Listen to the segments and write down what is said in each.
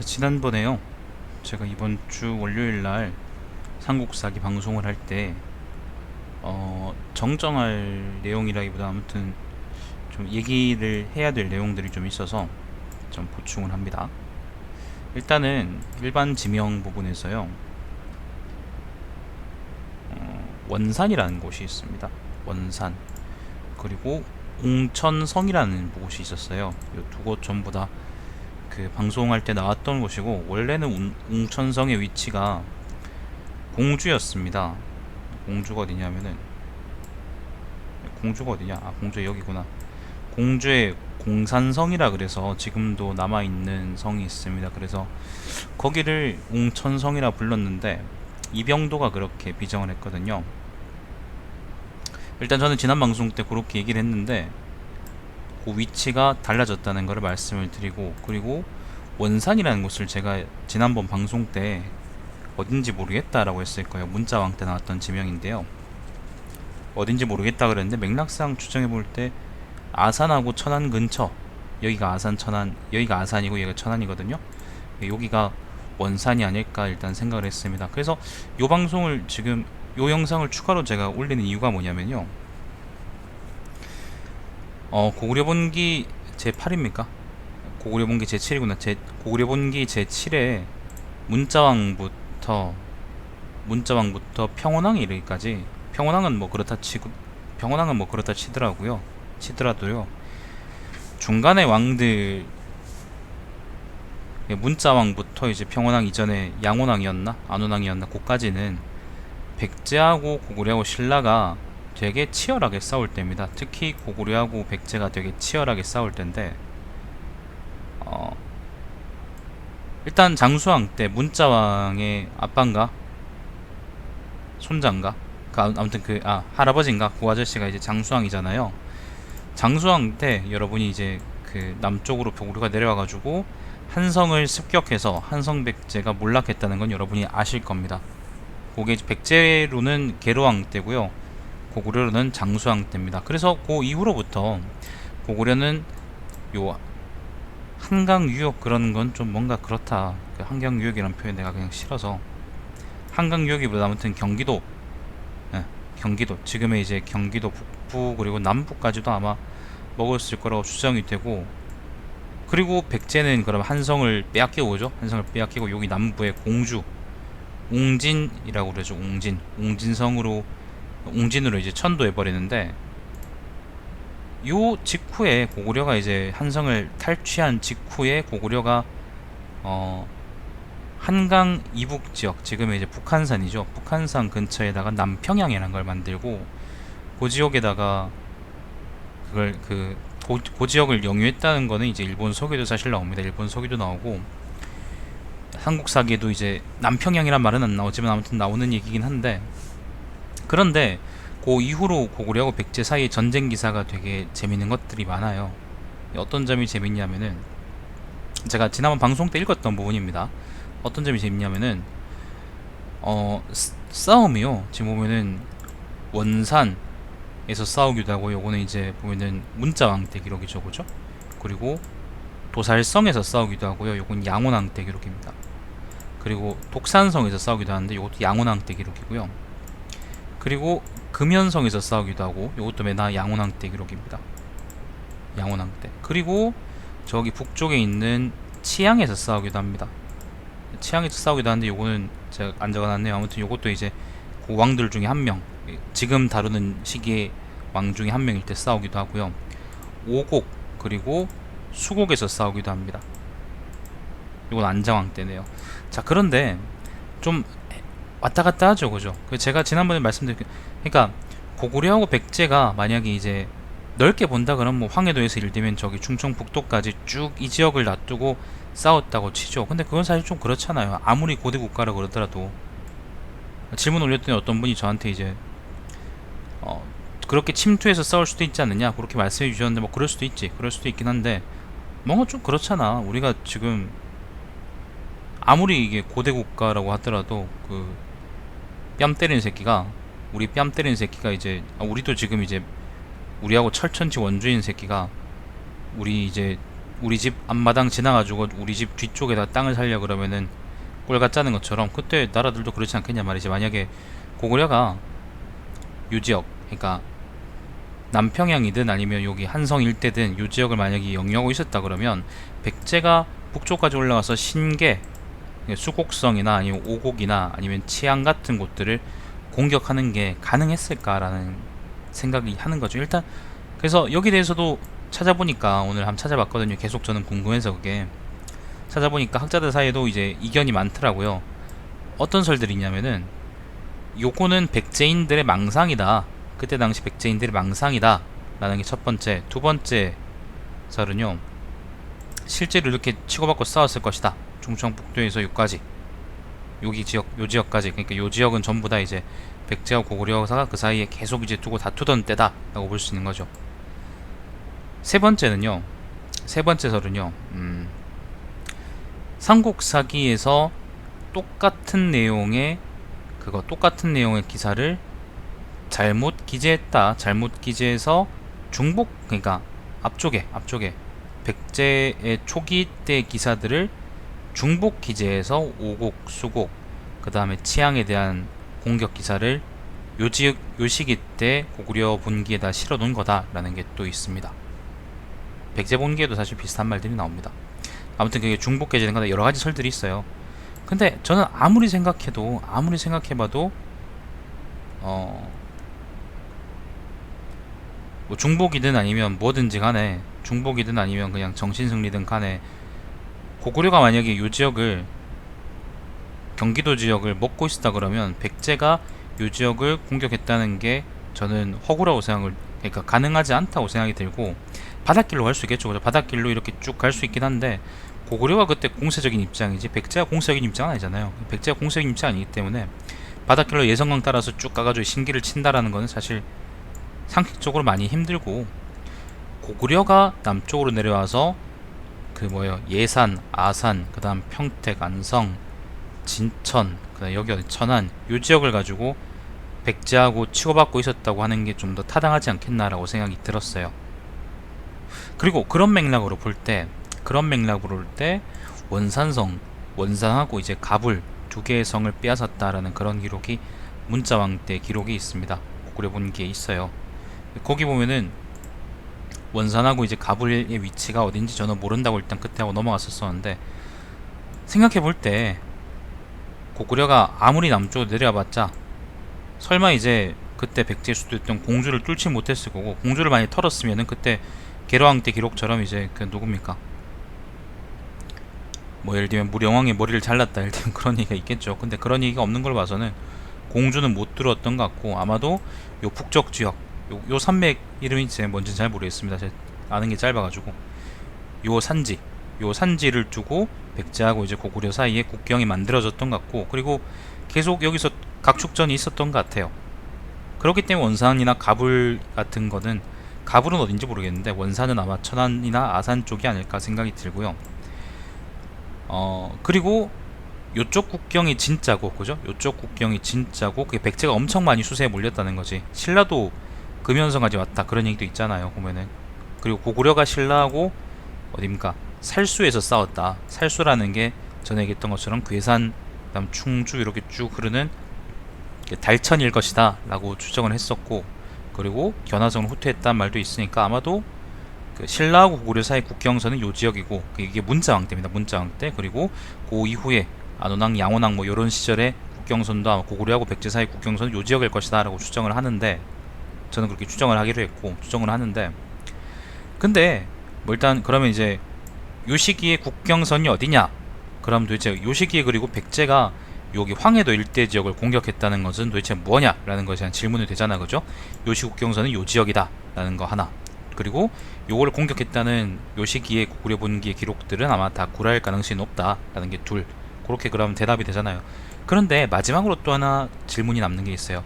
지난번에요. 제가 이번 주 월요일 날 삼국사기 방송을 할 때 정정할 내용이라기보다 아무튼 좀 얘기를 해야 될 내용들이 좀 있어서 좀 보충을 합니다. 일단은 일반 지명 부분에서요. 원산이라는 곳이 있습니다. 원산. 그리고 웅천성이라는 곳이 있었어요. 이 두 곳 전부 다 그 방송할 때 나왔던 곳이고, 원래는 웅천성의 위치가 공주였습니다. 공주가 어디냐면은, 공주가 어디냐? 아, 공주 여기구나. 공주의 공산성이라 그래서 지금도 남아있는 성이 있습니다. 그래서 거기를 웅천성이라 불렀는데 이병도가 그렇게 비정을 했거든요. 일단 저는 지난 방송 때 그렇게 얘기를 했는데 그 위치가 달라졌다는 것을 말씀을 드리고, 그리고 원산이라는 곳을 제가 지난번 방송 때 어딘지 모르겠다라고 했을 거예요. 문자왕 때 나왔던 지명인데요. 어딘지 모르겠다 그랬는데 맥락상 추정해 볼 때 아산하고 천안 근처, 여기가 아산 천안, 여기가 아산이고 여기가 천안이거든요. 여기가 원산이 아닐까 일단 생각을 했습니다. 그래서 요 방송을 지금 요 영상을 추가로 제가 올리는 이유가 뭐냐면요. 고구려본기 제8입니까? 고구려본기 제7이구나. 고구려본기 제7에 문자왕부터 평원왕에 이르기까지, 평원왕은 뭐 그렇다 치더라도요. 중간의 왕들, 문자왕부터 이제 평원왕 이전에 양원왕이었나 안원왕이었나 그까지는 백제하고 고구려하고 신라가 되게 치열하게 싸울 때입니다. 특히 고구려하고 백제가 되게 치열하게 싸울 때인데, 일단 장수왕 때 문자왕의 아빠인가 손자인가, 아무튼 할아버지인가 그 아저씨가 이제 장수왕이잖아요. 장수왕 때 여러분이 이제 그 남쪽으로 고구려가 내려와가지고 한성을 습격해서 한성백제가 몰락했다는 건 여러분이 아실 겁니다. 그게 백제로는 계로왕 때고요, 고구려는 장수왕 때입니다. 그래서 그 이후로부터 고구려는 요 한강 유역 그런 건 좀 뭔가 그렇다. 그 한강 유역이라는 표현 내가 그냥 싫어서, 한강 유역이보다 아무튼 경기도, 경기도 지금의 이제 경기도 북부 그리고 남부까지도 아마 먹었을 거라고 추정이 되고, 그리고 백제는 그럼 한성을 빼앗기고 오죠. 한성을 빼앗기고 여기 남부의 공주 웅진이라고 그러죠. 웅진으로 이제 천도해 버리는데, 요 직후에 고구려가 이제 한성을 탈취한 직후에 고구려가 한강 이북 지역, 지금의 이제 북한산이죠. 북한산 근처에다가 남평양이라는 걸 만들고, 그 지역에다가 그 지역을 영유했다는 거는 이제 일본 서기도 사실 나옵니다. 일본 서기도 나오고, 한국 사기에도 이제 남평양이란 말은 안 나오지만 아무튼 나오는 얘기긴 한데, 그런데 그 이후로 고구려하고 백제 사이의 전쟁 기사가 되게 재밌는 것들이 많아요. 어떤 점이 재밌냐면은, 제가 지난번 방송 때 읽었던 부분입니다. 어떤 점이 재밌냐면은, 싸움이요, 지금 보면은 원산에서 싸우기도 하고, 요거는 이제 보면은 문자왕 때 기록이죠, 그죠? 그리고 도살성에서 싸우기도 하고요, 요건 양원왕 때 기록입니다. 그리고 독산성에서 싸우기도 하는데 요것도 양원왕 때 기록이고요. 그리고 금연성에서 싸우기도 하고, 요것도 맨날 양원왕 때 기록입니다. 양원왕 때. 그리고 저기 북쪽에 있는 치양에서 싸우기도 합니다. 치양에서 싸우기도 하는데 요거는 제가 안 적어놨네요. 아무튼 요것도 이제 그 왕들 중에 한 명, 지금 다루는 시기의 왕 중에 한 명일 때 싸우기도 하고요. 오곡 그리고 수곡에서 싸우기도 합니다. 이건 안장왕 때네요. 자, 그런데 좀 왔다 갔다 하죠, 그죠? 제가 지난번에 말씀드린, 그러니까 고구려하고 백제가 만약에 이제 넓게 본다 그러면 뭐 황해도에서 예를 들면 저기 충청북도까지 쭉 이 지역을 놔두고 싸웠다고 치죠. 근데 그건 사실 좀 그렇잖아요. 아무리 고대 국가라 그러더라도. 질문 올렸더니 어떤 분이 저한테 이제 그렇게 침투해서 싸울 수도 있지 않느냐 그렇게 말씀해 주셨는데, 뭐 그럴 수도 있긴 한데 뭔가 좀 그렇잖아. 우리가 지금 아무리 이게 고대 국가라고 하더라도 그 뺨 때리는 새끼가, 우리 뺨 때리는 새끼가 이제 우리도 지금 이제 우리하고 철천지 원주인 새끼가 우리 이제 우리 집 앞마당 지나가지고 우리 집 뒤쪽에다 땅을 살려 그러면은 꼴같 짜는 것처럼 그때 나라들도 그렇지 않겠냐 말이지. 만약에 고구려가 요 지역, 그러니까 남평양이든 아니면 여기 한성 일대든 요 지역을 만약에 영유하고 있었다 그러면 백제가 북쪽까지 올라가서 신계, 수곡성이나 아니면 오곡이나 아니면 치안 같은 곳들을 공격하는 게 가능했을까라는 생각이 하는 거죠. 일단 그래서 여기 대해서도 찾아보니까 오늘 한번 찾아봤거든요. 계속 저는 궁금해서 그게 찾아보니까 학자들 사이에도 이제 이견이 많더라고요. 어떤 설들이 있냐면은 요거는 백제인들의 망상이다. 그때 당시 백제인들의 망상이다 라는 게 첫 번째. 두 번째 설은요, 실제로 이렇게 치고받고 싸웠을 것이다. 충청북도에서 여기까지, 여기 지역, 요 지역까지. 그러니까 요 지역은 전부 다 이제 백제와 고구려사가 그 사이에 계속 이제 두고 다투던 때다 라고 볼 수 있는 거죠. 세 번째는요, 세 번째 설은요, 삼국사기에서 똑같은 내용의 똑같은 내용의 기사를 잘못 기재했다. 잘못 기재해서 중복, 그러니까 앞쪽에 백제의 초기 때 기사들을 중복 기재해서 오곡, 수곡, 그 다음에 치앙에 대한 공격 기사를 요 시기 때 고구려 분기에다 실어 놓은 거다라는 게 또 있습니다. 백제 분기에도 사실 비슷한 말들이 나옵니다. 아무튼 그게 중복 기재된 거다. 여러 가지 설들이 있어요. 근데 저는 아무리 생각해봐도 뭐 중복이든 아니면 뭐든지 간에, 중복이든 아니면 그냥 정신승리든 간에 고구려가 만약에 요 지역을, 경기도 지역을 먹고 있었다 그러면 백제가 요 지역을 공격했다는 게 저는 허구라고 생각을, 그러니까 가능하지 않다고 생각이 들고, 바닷길로 갈 수 있겠죠. 그죠? 바닷길로 이렇게 쭉 갈 수 있긴 한데 고구려가 그때 공세적인 입장이지 백제가 공세적인 입장은 아니잖아요. 백제가 공세적인 입장이 아니기 때문에 바닷길로 예성강 따라서 쭉 가가지고 신기를 친다라는 거는 사실 상식적으로 많이 힘들고, 고구려가 남쪽으로 내려와서 예산, 아산, 그 다음 평택, 안성, 진천, 그 다음 여기 어디 천안 요 지역을 가지고 백제하고 치고받고 있었다고 하는 게 좀 더 타당하지 않겠나라고 생각이 들었어요. 그리고 그런 맥락으로 볼 때 원산성, 원산하고 이제 갑을 두 개의 성을 빼앗았다라는 그런 기록이 문자왕 때 기록이 있습니다. 고구려 분기에 있어요. 거기 보면은 원산하고 이제 가불의 위치가 어딘지 저는 모른다고 일단 그때 하고 넘어갔었었는데, 생각해 볼 때 고구려가 아무리 남쪽으로 내려와봤자 설마 이제 그때 백제 수도였던 공주를 뚫지 못했을 거고, 공주를 많이 털었으면은 그때 계로왕 때 기록처럼 이제 그 누굽니까, 뭐 예를 들면 무령왕의 머리를 잘랐다, 예를 들면 그런 얘기가 있겠죠. 근데 그런 얘기가 없는 걸 봐서는 공주는 못 들었던 것 같고, 아마도 요 북쪽 지역, 요 산맥 이름이 제 뭔지 잘 모르겠습니다. 제가 아는 게 짧아가지고 요 산지를 두고 백제하고 이제 고구려 사이에 국경이 만들어졌던 것 같고, 그리고 계속 여기서 각축전이 있었던 것 같아요. 그렇기 때문에 원산이나 가불 같은 거는, 가불은 어딘지 모르겠는데 원산은 아마 천안이나 아산 쪽이 아닐까 생각이 들고요. 그리고 요쪽 국경이 진짜고, 그죠? 요쪽 국경이 진짜고, 그게 백제가 엄청 많이 수세에 몰렸다는 거지. 신라도 금연성까지 왔다 그런 얘기도 있잖아요, 보면은. 그리고 고구려가 신라하고 어딥니까, 살수에서 싸웠다. 살수라는 게 전에 얘기했던 것처럼 괴산, 그다음 충주 이렇게 쭉 흐르는 달천일 것이다 라고 추정을 했었고, 그리고 견화성을 후퇴했다는 말도 있으니까 아마도 그 신라하고 고구려 사이 국경선은 요 지역이고, 이게 문자왕 때입니다. 문자왕 때. 그리고 그 이후에 안원왕, 양원왕 뭐 요런 시절에 국경선도 아마 고구려하고 백제 사이 국경선은 요 지역일 것이다 라고 추정을 하는데, 저는 그렇게 추정을 하기로 했고, 추정을 하는데, 근데 뭐 일단 그러면 이제 요 시기에 국경선이 어디냐, 그럼 도대체 요 시기에, 그리고 백제가 여기 황해도 일대 지역을 공격했다는 것은 도대체 뭐냐 라는 것에 대한 질문이 되잖아, 그죠? 요시 국경선은 요 지역이다 라는 거 하나, 그리고 요거를 공격했다는 요 시기의 고구려 분기의 기록들은 아마 다 구라일 가능성이 높다 라는 게 둘, 그렇게 그러면 대답이 되잖아요. 그런데 마지막으로 또 하나 질문이 남는 게 있어요.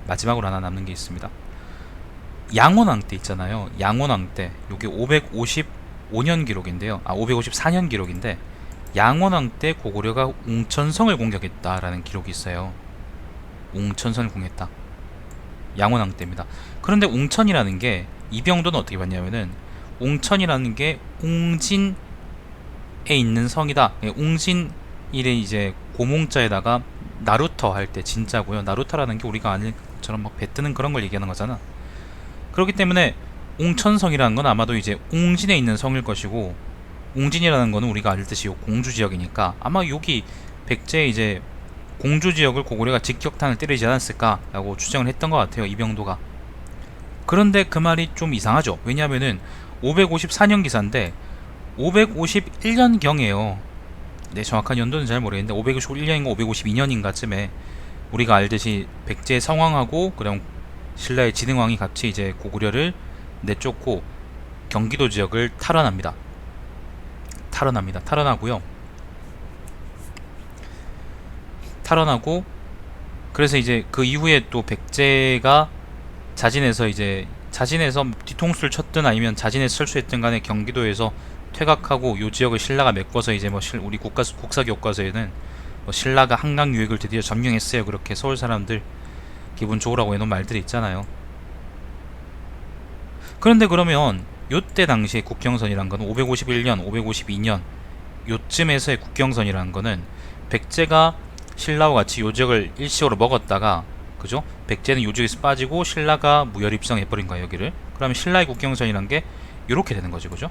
마지막으로 하나 남는 게 있습니다. 양원왕 때 있잖아요. 양원왕 때, 요게 555년 기록인데요. 554년 기록인데, 양원왕 때 고구려가 웅천성을 공격했다라는 기록이 있어요. 웅천성을 공격했다. 양원왕 때입니다. 그런데 웅천이라는 게 이병도는 어떻게 봤냐면은, 옹천이라는 게 옹진에 있는 성이다. 예, 옹진이래 이제 고몽자에다가 나루터 할 때 진짜고요. 나루터라는 게 우리가 아는 것처럼 막 배뜨는 그런 걸 얘기하는 거잖아. 그렇기 때문에 옹천성이라는 건 아마도 이제 옹진에 있는 성일 것이고, 옹진이라는 거는 우리가 알듯이 요 공주 지역이니까 아마 여기 백제 이제 공주 지역을 고구려가 직격탄을 때리지 않았을까라고 추정을 했던 것 같아요, 이병도가. 그런데 그 말이 좀 이상하죠. 왜냐하면은 554년 기사인데 551년경에요. 네, 정확한 연도는 잘 모르겠는데 551년인가 552년인가쯤에 우리가 알듯이 백제의 성왕하고 그럼 신라의 진흥왕이 같이 이제 고구려를 내쫓고 경기도 지역을 탈환하고요. 탈환하고 그래서 이제 그 이후에 또 백제가 자진해서 뒤통수를 쳤든 아니면 자진해서 철수했든 간에 경기도에서 퇴각하고 요 지역을 신라가 메꿔서 이제 뭐 우리 국사 교과서에는 뭐 신라가 한강 유역을 드디어 점령했어요. 그렇게 서울 사람들 기분 좋으라고 해놓은 말들이 있잖아요. 그런데 그러면 요때 당시에 국경선이란 건 551년, 552년 요쯤에서의 국경선이라는 거는 백제가 신라와 같이 요 지역을 일시적으로 먹었다가, 그죠? 백제는 요 지역에서 빠지고 신라가 무혈 입성해버린 거야 여기를. 그러면 신라의 국경선이란 게 요렇게 되는 거지, 그죠?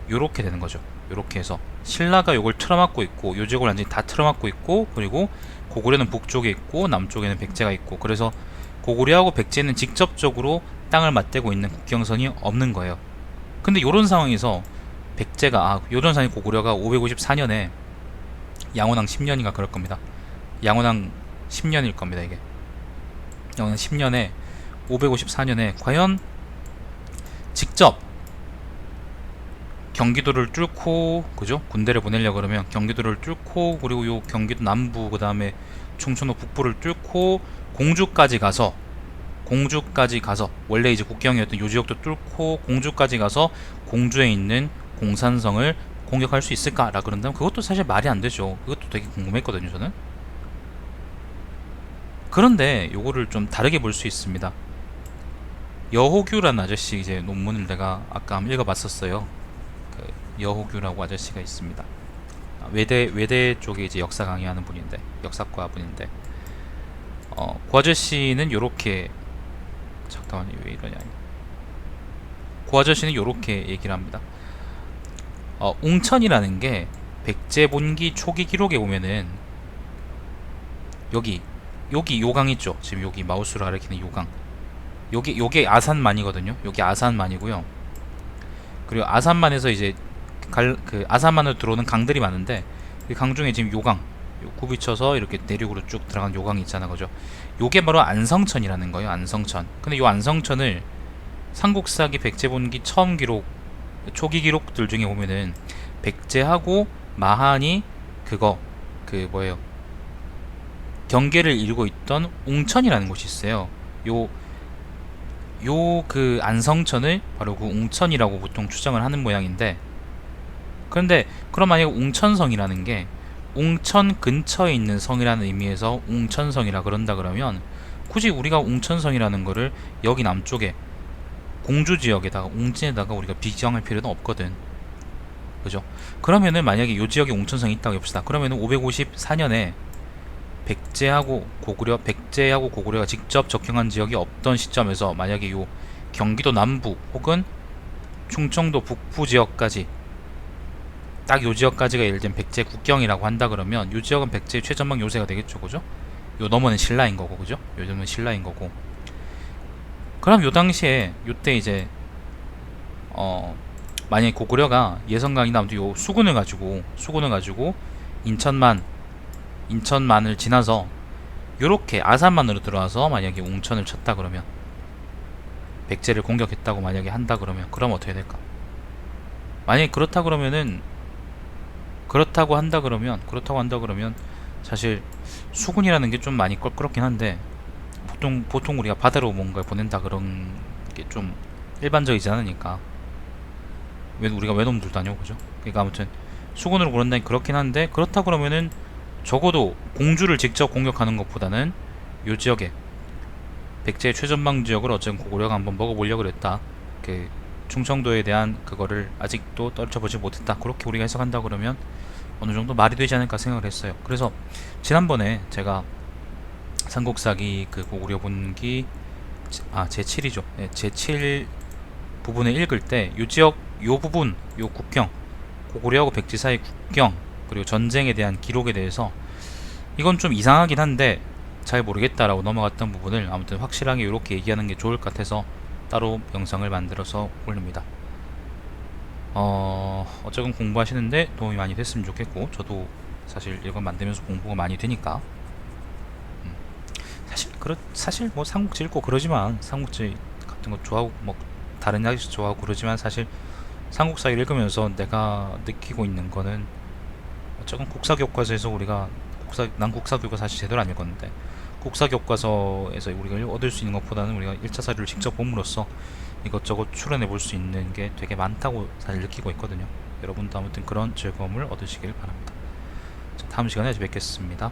요렇게 되는 거죠. 요렇게 해서 신라가 요걸 틀어막고 있고 요 지역을 완전히 다 틀어막고 있고, 그리고 고구려는 북쪽에 있고 남쪽에는 백제가 있고, 그래서 고구려하고 백제는 직접적으로 땅을 맞대고 있는 국경선이 없는 거예요. 근데 요런 상황에서 백제가 요런 상황이 고구려가 554년에 양원왕 10년인가 그럴 겁니다. 양원왕 10년일 겁니다. 이게 양원왕 10년에 554년에 과연 직접 경기도를 뚫고, 그죠? 군대를 보내려고 그러면 경기도를 뚫고, 그리고 요 경기도 남부 그 다음에 충청도 북부를 뚫고 공주까지 가서 원래 이제 국경이었던 요 지역도 뚫고 공주까지 가서 공주에 있는 공산성을 공격할 수 있을까라 그런다면 그것도 사실 말이 안 되죠. 그것도 되게 궁금했거든요, 저는. 그런데 요거를 좀 다르게 볼 수 있습니다. 여호규라는 아저씨 이제 논문을 내가 아까 한번 읽어봤었어요. 그 여호규라고 아저씨가 있습니다. 외대 쪽에 이제 역사 강의하는 분인데, 역사과 분인데, 그 아저씨는 요렇게, 잠깐만요, 왜 이러냐. 그 아저씨는 요렇게 얘기를 합니다. 웅천이라는 게 백제본기 초기 기록에 보면은 여기 요강 있죠. 지금 여기 마우스로 가리키는 요강. 요게 아산만이거든요. 여기 아산만이고요. 그리고 아산만에서 이제 그 아산만으로 들어오는 강들이 많은데 그 강 중에 지금 요강 굽이쳐서 이렇게 내륙으로 쭉 들어간 요강이 있잖아, 그죠? 요게 바로 안성천이라는 거예요. 안성천. 근데 요 안성천을 삼국사기 백제본기 처음 기록, 초기 기록들 중에 보면은 백제하고 마한이 그 뭐예요, 경계를 이루고 있던 웅천이라는 곳이 있어요. 그 안성천을 바로 그 웅천이라고 보통 추정을 하는 모양인데, 그런데 그럼 만약에 웅천성이라는 게 웅천 근처에 있는 성이라는 의미에서 웅천성이라 그런다 그러면 굳이 우리가 웅천성이라는 거를 여기 남쪽에 공주 지역에다가 웅진에다가 우리가 비정할 필요는 없거든, 그죠? 그러면은 만약에 요 지역에 웅천성이 있다고 해봅시다. 그러면은 554년에 백제하고 고구려가 직접 접경한 지역이 없던 시점에서 만약에 요 경기도 남부 혹은 충청도 북부 지역까지, 딱 요 지역까지가 예를 들면 백제 국경이라고 한다 그러면 요 지역은 백제의 최전방 요새가 되겠죠, 그죠? 요 너머는 신라인 거고, 그죠? 요즘은 신라인 거고. 그럼 요 당시에 요때 이제 만약에 고구려가 예성강이나 아무튼 요 수군을 가지고 인천만을 지나서 요렇게 아산만으로 들어와서 만약에 웅천을 쳤다 그러면, 백제를 공격했다고 만약에 한다 그러면, 그럼 어떻게 될까? 만약에 그렇다고 한다 그러면 사실 수군이라는 게 좀 많이 껄끄럽긴 한데, 보통 우리가 바다로 뭔가를 보낸다 그런 게 좀 일반적이지 않으니까 우리가 외놈 들고 다녀, 그죠? 그러니까 아무튼 수군으로 보낸다니 그렇긴 한데, 그렇다 그러면은 적어도 공주를 직접 공격하는 것보다는 요 지역에 백제의 최전방 지역을 어쨌든 고구려가 한번 먹어보려고 그랬다, 그 충청도에 대한 그거를 아직도 떨쳐보지 못했다, 그렇게 우리가 해석한다 그러면 어느 정도 말이 되지 않을까 생각을 했어요. 그래서 지난번에 제가 삼국사기 그 고구려 분기 제7이죠. 네, 제7 부분을 읽을 때 요 지역 요 부분 요 국경, 고구려하고 백제 사이 국경, 그리고 전쟁에 대한 기록에 대해서 이건 좀 이상하긴 한데 잘 모르겠다라고 넘어갔던 부분을 아무튼 확실하게 이렇게 얘기하는 게 좋을 것 같아서 따로 영상을 만들어서 올립니다. 어쨌든 공부하시는데 도움이 많이 됐으면 좋겠고, 저도 사실 이건 만들면서 공부가 많이 되니까 사실 뭐 삼국지 읽고 그러지만, 삼국지 같은 거 좋아하고 뭐 다른 이야기 좋아하고 그러지만, 사실 삼국사 읽으면서 내가 느끼고 있는 거는 어쨌든 국사교과서에서 우리가 난 국사교과 사실 제대로 안 읽었는데 국사교과서에서 우리가 얻을 수 있는 것보다는 우리가 1차 사료를 직접 봄으로써 이것저것 추론해 볼 수 있는 게 되게 많다고 사실 느끼고 있거든요. 여러분도 아무튼 그런 즐거움을 얻으시길 바랍니다. 자, 다음 시간에 뵙겠습니다.